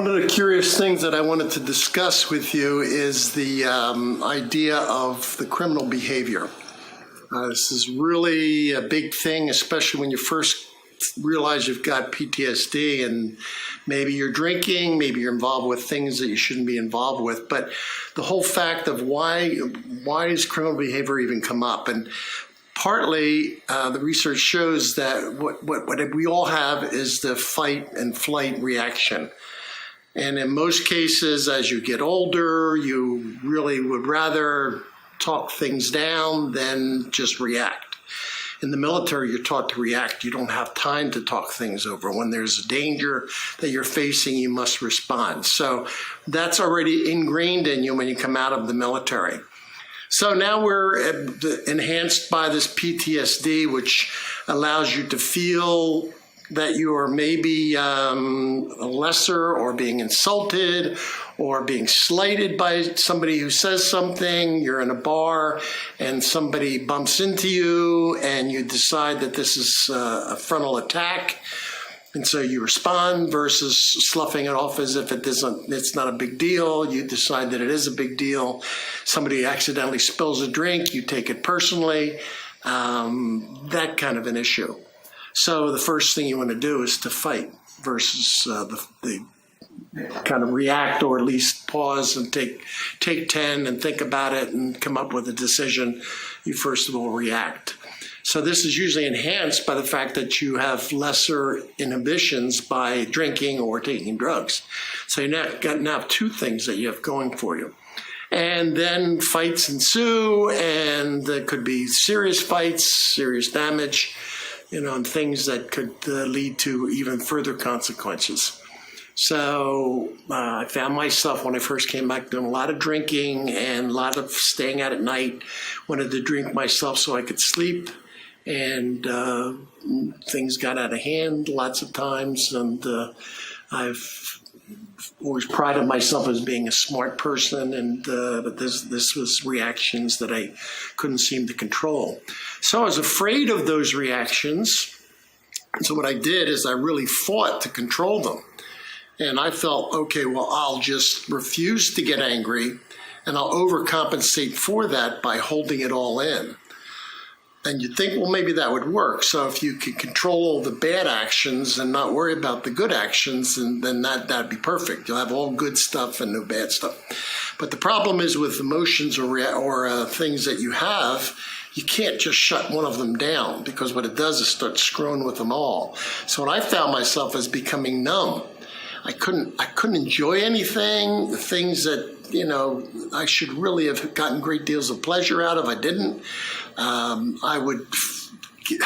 One of the curious things that I wanted to discuss with you is the idea of the criminal behavior. This is really a big thing, especially when you first realize you've got PTSD and maybe you're drinking, maybe you're involved with things that you shouldn't be involved with. But the whole fact of why does criminal behavior even come up? And partly, the research shows that what we all have is the fight and flight reaction. And in most cases, as you get older, you really would rather talk things down than just react. In the military, you're taught to react. You don't have time to talk things over. When there's a danger that you're facing, you must respond. So that's already ingrained in you when you come out of the military. So now we're enhanced by this PTSD, which allows you to feel that you are maybe lesser or being insulted or being slighted by somebody who says something. You're in a bar and somebody bumps into you and you decide that this is a frontal attack. And so you respond versus sloughing it off as if it's not a big deal. You decide that it is a big deal. Somebody accidentally spills a drink, you take it personally, that kind of an issue. So the first thing you want to do is to fight versus the kind of react, or at least pause and take 10 and think about it and come up with a decision. You first of all react. So this is usually enhanced by the fact that you have lesser inhibitions by drinking or taking drugs. So you now have two things that you have going for you. And then fights ensue, and there could be serious fights, serious damage, and things that could lead to even further consequences. So I found myself, when I first came back, doing a lot of drinking and a lot of staying out at night. Wanted to drink myself so I could sleep, and things got out of hand lots of times. And I've always prided myself as being a smart person, but this was reactions that I couldn't seem to control. So I was afraid of those reactions. And so what I did is I really fought to control them. And I felt, okay, well, I'll just refuse to get angry, and I'll overcompensate for that by holding it all in. And you'd think, well, maybe that would work. So if you could control all the bad actions and not worry about the good actions, then that'd be perfect. You'll have all good stuff and no bad stuff. But the problem is with emotions or things that you have, you can't just shut one of them down, because what it does is start screwing with them all. So what I found myself as becoming numb. I couldn't enjoy anything. The things that, I should really have gotten great deals of pleasure out of, I didn't. I would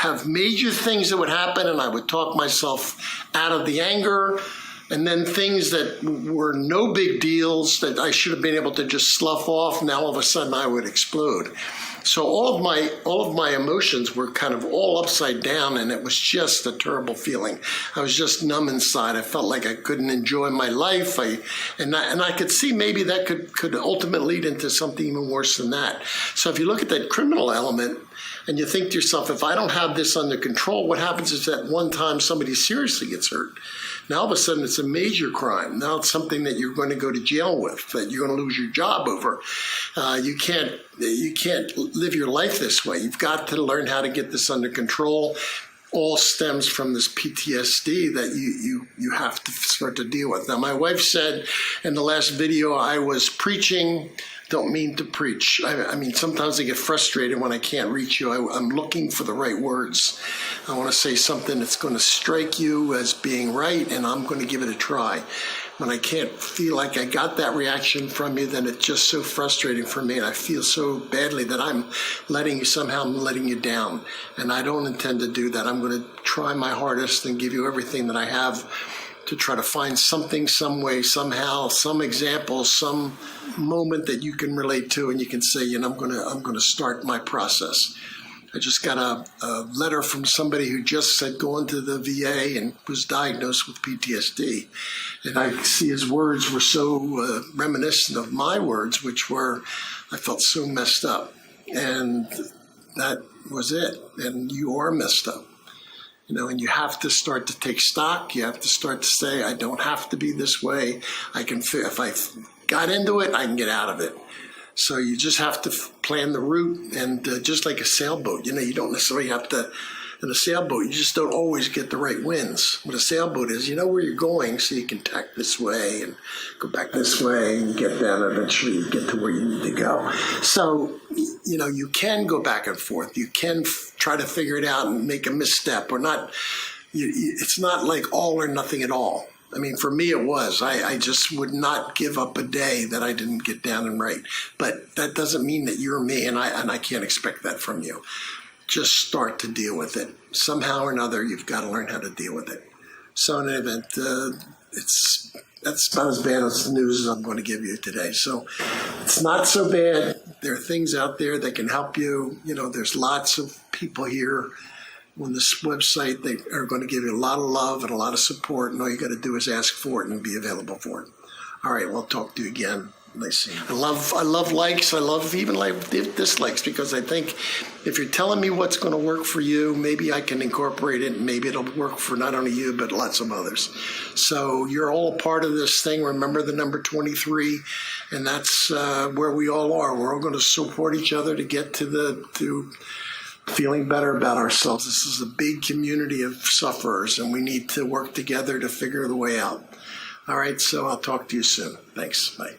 have major things that would happen, and I would talk myself out of the anger. And then things that were no big deals that I should have been able to just slough off, now all of a sudden I would explode. So all of my emotions were kind of all upside down, and it was just a terrible feeling. I was just numb inside. I felt like I couldn't enjoy my life. And I could see maybe that could ultimately lead into something even worse than that. So if you look at that criminal element and you think to yourself, if I don't have this under control, what happens is that one time somebody seriously gets hurt. Now all of a sudden it's a major crime. Now it's something that you're going to go to jail with, that you're going to lose your job over. You can't live your life this way. You've got to learn how to get this under control. All stems from this PTSD that you have to start to deal with. Now, my wife said in the last video I was preaching. Don't mean to preach. I mean, sometimes I get frustrated when I can't reach you. I'm looking for the right words. I want to say something that's going to strike you as being right, and I'm going to give it a try. When I can't feel like I got that reaction from you, then it's just so frustrating for me, and I feel so badly that I'm letting you down. And I don't intend to do that. I'm going to try my hardest and give you everything that I have to try to find something, some way, somehow, some example, some moment that you can relate to, and you can say, I'm going to start my process. I just got a letter from somebody who just said going to the VA and was diagnosed with PTSD. And I see his words were so reminiscent of my words, which were, I felt so messed up. And that was it. And you are messed up. And you have to start to take stock. You have to start to say, I don't have to be this way. If I got into it, I can get out of it. So you just have to plan the route, and just like a sailboat, you don't necessarily have to. In a sailboat, you just don't always get the right winds. What a sailboat is, you know where you're going, so you can tack this way and go back this way and get down. Eventually, you get to where you need to go. So, you can go back and forth. You can try to figure it out and make a misstep or not. It's not like all or nothing at all. I mean, for me, it was. I just would not give up a day that I didn't get down and right. But that doesn't mean that you're me, and I can't expect that from you. Just start to deal with it. Somehow or another, you've got to learn how to deal with it. So in any event, that's about as bad as the news as I'm going to give you today. So it's not so bad. There are things out there that can help you. There's lots of people here on this website. They are going to give you a lot of love and a lot of support. And all you got to do is ask for it and be available for it. All right, we'll talk to you again. I love likes. I love even like dislikes, because I think if you're telling me what's going to work for you, maybe I can incorporate it, and maybe it'll work for not only you but lots of others. So you're all a part of this thing. Remember the number 23, and that's where we all are. We're all going to support each other to get to feeling better about ourselves. This is a big community of sufferers, and we need to work together to figure the way out. All right, so I'll talk to you soon. Thanks. Bye.